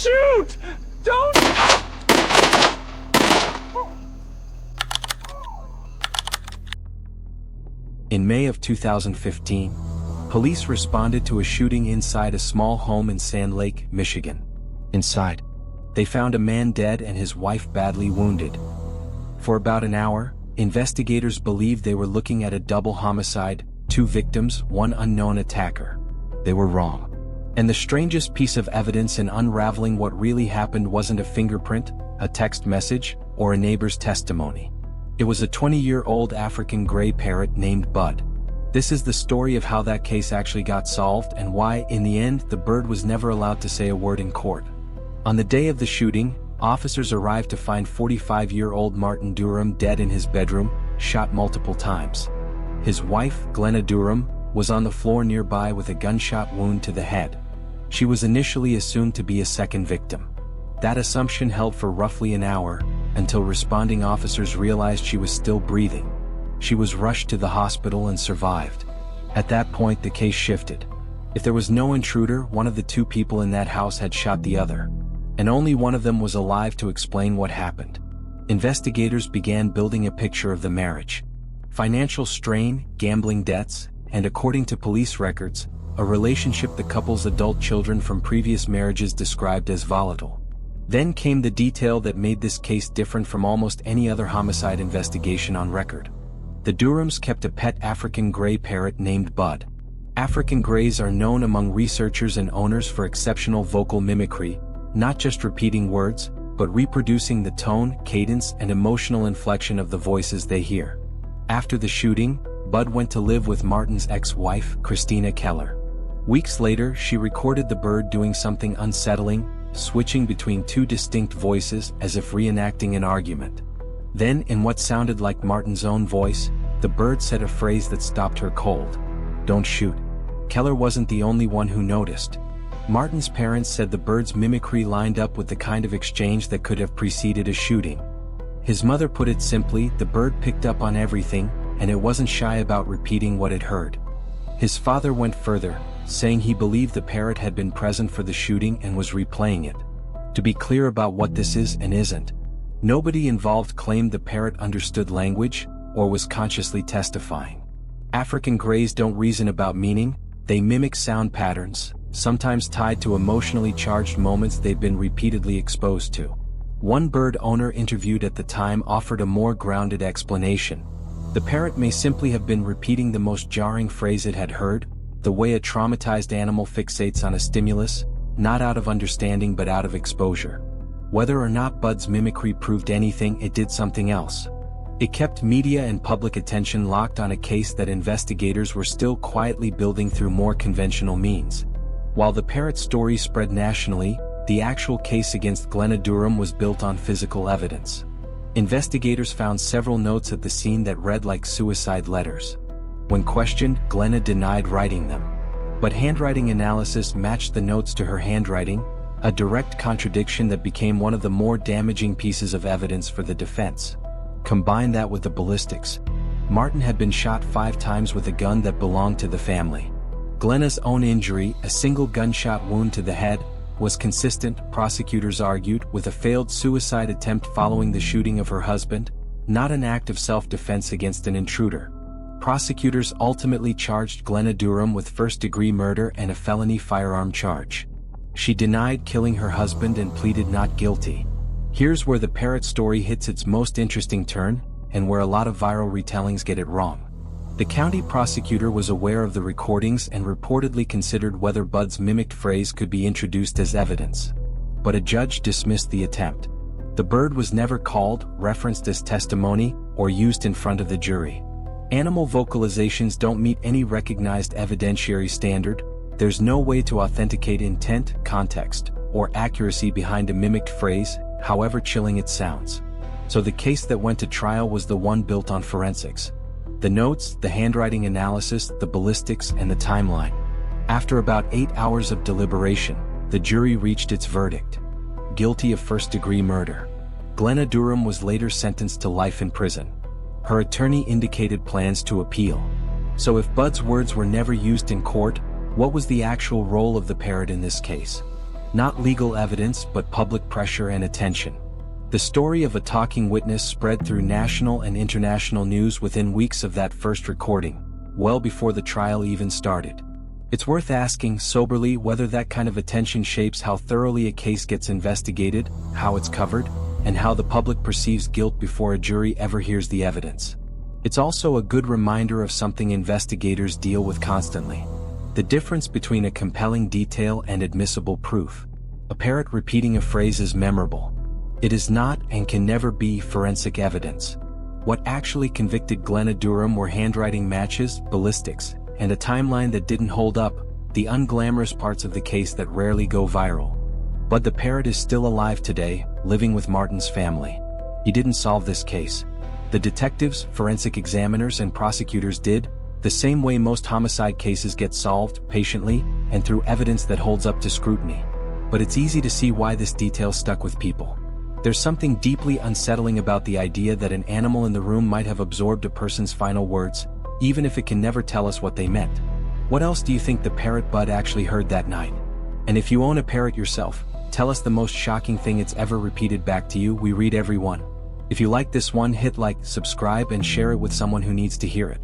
shoot! Don't! In May of 2015, police responded to a shooting inside a small home in Sand Lake, Michigan. Inside, they found a man dead and his wife badly wounded. For about an hour, investigators believed they were looking at a double homicide, 2 victims, 1 unknown attacker. They were wrong. And the strangest piece of evidence in unraveling what really happened wasn't a fingerprint, a text message, or a neighbor's testimony. It was a 20-year-old African gray parrot named Bud. This is the story of how that case actually got solved and why, in the end, the bird was never allowed to say a word in court. On the day of the shooting, officers arrived to find 45-year-old Martin Durham dead in his bedroom, shot multiple times. His wife, Glenna Durham, was on the floor nearby with a gunshot wound to the head. She was initially assumed to be a second victim. That assumption held for roughly an hour, until responding officers realized she was still breathing. She was rushed to the hospital and survived. At that point, the case shifted. If there was no intruder, one of the 2 people in that house had shot the other. And only one of them was alive to explain what happened. Investigators began building a picture of the marriage. Financial strain, gambling debts, and according to police records, a relationship the couple's adult children from previous marriages described as volatile. Then came the detail that made this case different from almost any other homicide investigation on record. The Durhams kept a pet African gray parrot named Bud. African grays are known among researchers and owners for exceptional vocal mimicry, not just repeating words, but reproducing the tone, cadence, and emotional inflection of the voices they hear. After the shooting, Bud went to live with Martin's ex-wife, Christina Keller. Weeks later, she recorded the bird doing something unsettling, switching between 2 distinct voices as if reenacting an argument. Then, in what sounded like Martin's own voice, the bird said a phrase that stopped her cold. "Don't shoot." Keller wasn't the only one who noticed. Martin's parents said the bird's mimicry lined up with the kind of exchange that could have preceded a shooting. His mother put it simply, the bird picked up on everything, and it wasn't shy about repeating what it heard. His father went further, saying he believed the parrot had been present for the shooting and was replaying it. To be clear about what this is and isn't, nobody involved claimed the parrot understood language or was consciously testifying. African grays don't reason about meaning, they mimic sound patterns, sometimes tied to emotionally charged moments they've been repeatedly exposed to. One bird owner interviewed at the time offered a more grounded explanation. The parrot may simply have been repeating the most jarring phrase it had heard, the way a traumatized animal fixates on a stimulus, not out of understanding but out of exposure. Whether or not Bud's mimicry proved anything, it did something else. It kept media and public attention locked on a case that investigators were still quietly building through more conventional means. While the parrot story spread nationally, the actual case against Glenna Durham was built on physical evidence. Investigators found several notes at the scene that read like suicide letters. When questioned, Glenna denied writing them. But handwriting analysis matched the notes to her handwriting, a direct contradiction that became one of the more damaging pieces of evidence for the defense. Combine that with the ballistics. Martin had been shot 5 times with a gun that belonged to the family. Glenna's own injury, a single gunshot wound to the head, was consistent, prosecutors argued, with a failed suicide attempt following the shooting of her husband, not an act of self-defense against an intruder. Prosecutors ultimately charged Glenna Durham with first-degree murder and a felony firearm charge. She denied killing her husband and pleaded not guilty. Here's where the parrot story hits its most interesting turn, and where a lot of viral retellings get it wrong. The county prosecutor was aware of the recordings and reportedly considered whether Bud's mimicked phrase could be introduced as evidence. But a judge dismissed the attempt. The bird was never called, referenced as testimony, or used in front of the jury. Animal vocalizations don't meet any recognized evidentiary standard. There's no way to authenticate intent, context, or accuracy behind a mimicked phrase, however chilling it sounds. So the case that went to trial was the one built on forensics. The notes, the handwriting analysis, the ballistics, and the timeline. After about 8 hours of deliberation, the jury reached its verdict. Guilty of first-degree murder. Glenna Durham was later sentenced to life in prison. Her attorney indicated plans to appeal. So if Bud's words were never used in court, what was the actual role of the parrot in this case? Not legal evidence but public pressure and attention. The story of a talking witness spread through national and international news within weeks of that first recording, well before the trial even started. It's worth asking soberly whether that kind of attention shapes how thoroughly a case gets investigated, how it's covered, and how the public perceives guilt before a jury ever hears the evidence. It's also a good reminder of something investigators deal with constantly: the difference between a compelling detail and admissible proof. A parrot repeating a phrase is memorable. It is not and can never be forensic evidence. What actually convicted Glenna Durham were handwriting matches, ballistics, and a timeline that didn't hold up, the unglamorous parts of the case that rarely go viral. But the parrot is still alive today, living with Martin's family. He didn't solve this case. The detectives, forensic examiners, and prosecutors did, the same way most homicide cases get solved, patiently, and through evidence that holds up to scrutiny. But it's easy to see why this detail stuck with people. There's something deeply unsettling about the idea that an animal in the room might have absorbed a person's final words, even if it can never tell us what they meant. What else do you think the parrot bud actually heard that night? And if you own a parrot yourself, tell us the most shocking thing it's ever repeated back to you. We read every one. If you like this one, hit like, subscribe, and share it with someone who needs to hear it.